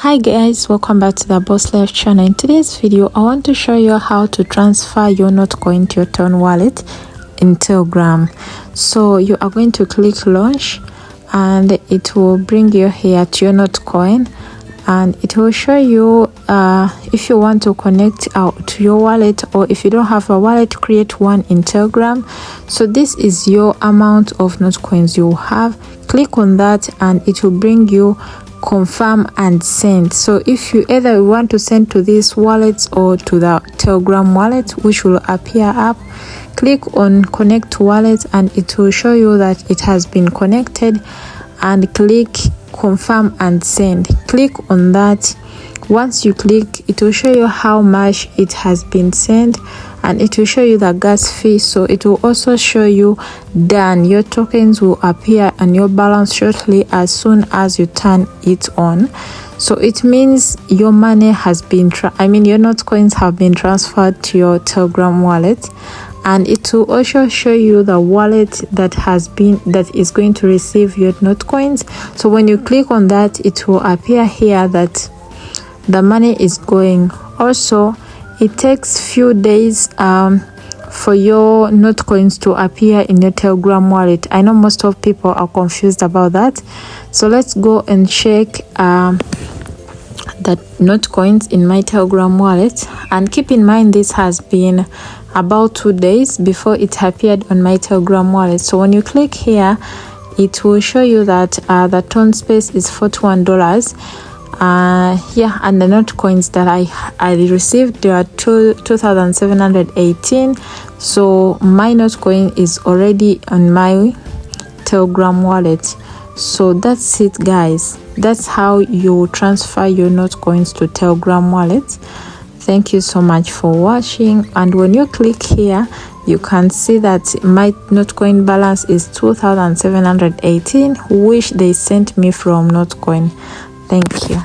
Hi guys, welcome back to the Boss Life channel. In today's video I want to show you how to transfer your Notcoin to your Ton wallet in Telegram. So you are going to click launch and it will bring you here to your Notcoin, and it will show you if you want to connect out to your wallet, or if you don't have a wallet, create one in Telegram. So this is your amount of Notcoins you have. Click on that and it will bring you confirm and send. So if you either want to send to this wallet or to the Telegram wallet, which will appear up, click on connect to wallet and it will show you that it has been connected, and click confirm and send. Click on that. Once you click, it will show you how much it has been sent, and it will show you the gas fee. So it will also show you done. Your tokens will appear on your balance shortly as soon as you turn it on. So it means your money has been your Notcoins have been transferred to your Telegram wallet, and it will also show you the wallet that is going to receive your Notcoins. So when you click on that, it will appear here that the money is going. Also, it takes few days for your Notcoins to appear in your Telegram wallet. I know most of people are confused about that, so let's go and check the Notcoins in my Telegram wallet. And keep in mind, this has been about 2 days before it appeared on my Telegram wallet. So when you click here, it will show you that the Ton space is $41. And the Notcoins that I received, there are 2,718. So my Notcoin is already on my Telegram wallet. So that's it, guys. That's how you transfer your Notcoins to Telegram wallet. Thank you so much for watching. And when you click here, you can see that my Notcoin balance is 2,718, which they sent me from Notcoin. Thank you.